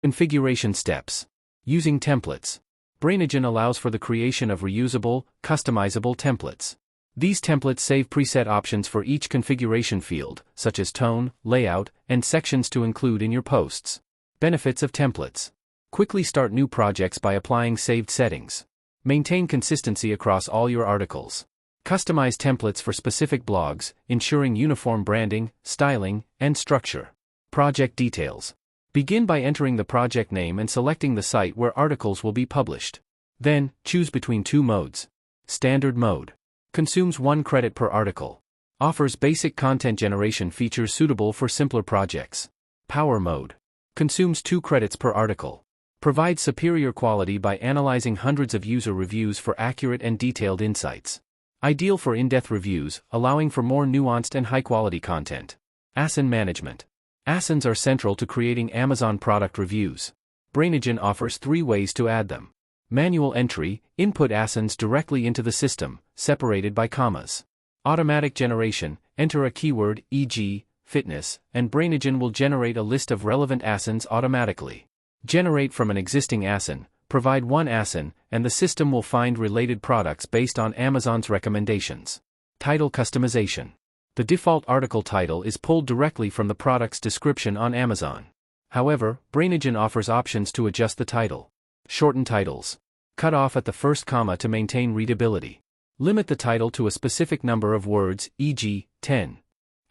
Configuration steps. Using templates. Brainogen allows for the creation of reusable, customizable templates. These templates save preset options for each configuration field, such as tone, layout, and sections to include in your posts. Benefits of templates. Quickly start new projects by applying saved settings. Maintain consistency across all your articles. Customize templates for specific blogs, ensuring uniform branding, styling, and structure. Project details. Begin by entering the project name and selecting the site where articles will be published. Then, choose between two modes. Standard mode. Consumes 1 credit per article. Offers basic content generation features suitable for simpler projects. Power mode. Consumes 2 credits per article. Provides superior quality by analyzing hundreds of user reviews for accurate and detailed insights. Ideal for in-depth reviews, allowing for more nuanced and high-quality content. ASIN management. ASINs are central to creating Amazon product reviews. Brainogen offers 3 ways to add them. Manual entry, input ASINs directly into the system, separated by commas. Automatic generation, enter a keyword, e.g., fitness, and Brainogen will generate a list of relevant ASINs automatically. Generate from an existing ASIN, provide 1 ASIN, and the system will find related products based on Amazon's recommendations. Title customization. The default article title is pulled directly from the product's description on Amazon. However, Brainogen offers options to adjust the title. Shorten titles. Cut off at the first comma to maintain readability. Limit the title to a specific number of words, e.g., 10.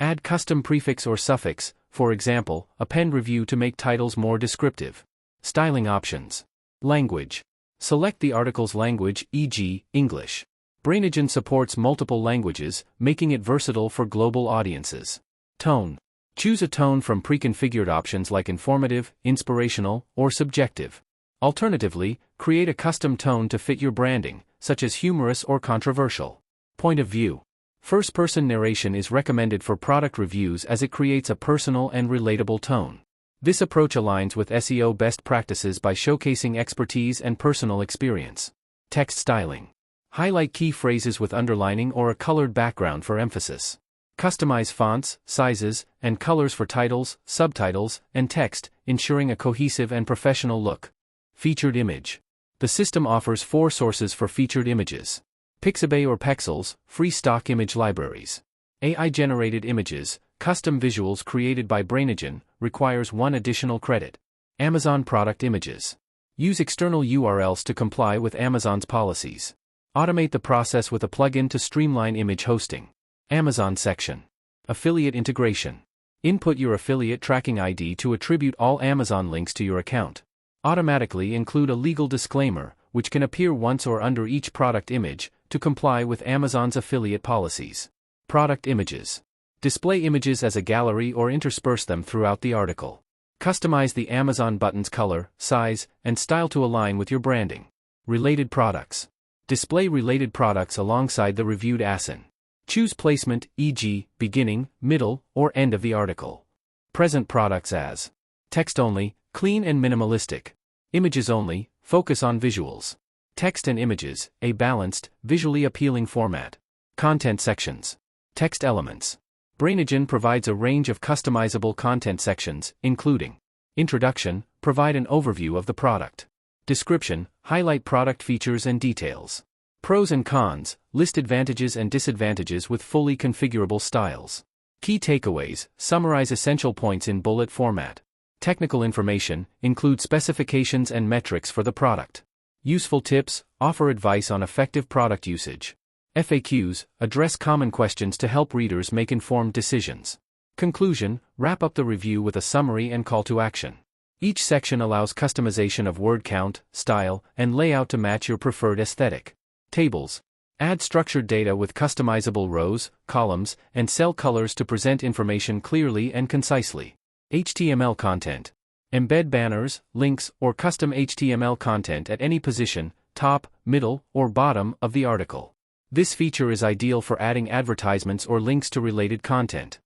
Add custom prefix or suffix, for example, append review to make titles more descriptive. Styling options. Language. Select the article's language, e.g., English. Brainogen supports multiple languages, making it versatile for global audiences. Tone. Choose a tone from pre-configured options like informative, inspirational, or subjective. Alternatively, create a custom tone to fit your branding, such as humorous or controversial. Point of view. First-person narration is recommended for product reviews as it creates a personal and relatable tone. This approach aligns with SEO best practices by showcasing expertise and personal experience. Text styling. Highlight key phrases with underlining or a colored background for emphasis. Customize fonts, sizes, and colors for titles, subtitles, and text, ensuring a cohesive and professional look. Featured image. The system offers 4 sources for featured images. Pixabay or Pexels, free stock image libraries. AI-generated images, custom visuals created by Brainogen, requires 1 additional credit. Amazon product images. Use external URLs to comply with Amazon's policies. Automate the process with a plugin to streamline image hosting. Amazon section. Affiliate integration. Input your affiliate tracking ID to attribute all Amazon links to your account. Automatically include a legal disclaimer, which can appear once or under each product image, to comply with Amazon's affiliate policies. Product images. Display images as a gallery or intersperse them throughout the article. Customize the Amazon button's color, size, and style to align with your branding. Related products. Display related products alongside the reviewed ASIN. Choose placement, e.g., beginning, middle, or end of the article. Present products as text only, clean and minimalistic. Images only, focus on visuals. Text and images, a balanced, visually appealing format. Content sections. Text elements. Brainogen provides a range of customizable content sections, including introduction, provide an overview of the product. Description, highlight product features and details. Pros and cons, list advantages and disadvantages with fully configurable styles. Key takeaways, summarize essential points in bullet format. Technical information, include specifications and metrics for the product. Useful tips, offer advice on effective product usage. FAQs, address common questions to help readers make informed decisions. Conclusion, wrap up the review with a summary and call to action. Each section allows customization of word count, style, and layout to match your preferred aesthetic. Tables. Add structured data with customizable rows, columns, and cell colors to present information clearly and concisely. HTML content. Embed banners, links, or custom HTML content at any position, top, middle, or bottom of the article. This feature is ideal for adding advertisements or links to related content.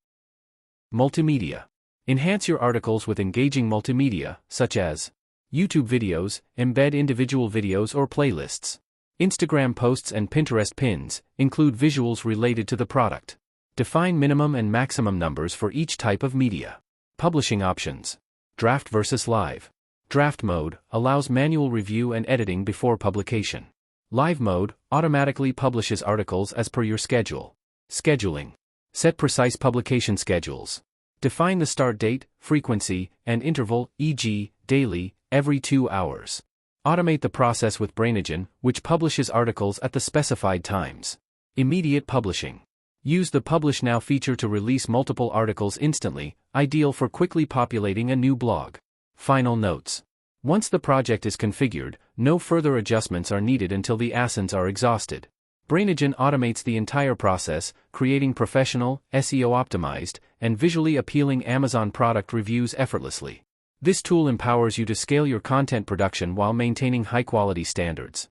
Multimedia. Enhance your articles with engaging multimedia, such as YouTube videos, embed individual videos or playlists. Instagram posts and Pinterest pins, include visuals related to the product. Define minimum and maximum numbers for each type of media. Publishing options. Draft versus live. Draft mode allows manual review and editing before publication. Live mode automatically publishes articles as per your schedule. Scheduling. Set precise publication schedules. Define the start date, frequency, and interval, e.g., daily, every 2 hours. Automate the process with Brainogen, which publishes articles at the specified times. Immediate publishing. Use the Publish Now feature to release multiple articles instantly, ideal for quickly populating a new blog. Final notes. Once the project is configured, no further adjustments are needed until the asins are exhausted. Brainogen automates the entire process, creating professional, SEO-optimized, and visually appealing Amazon product reviews effortlessly. This tool empowers you to scale your content production while maintaining high-quality standards.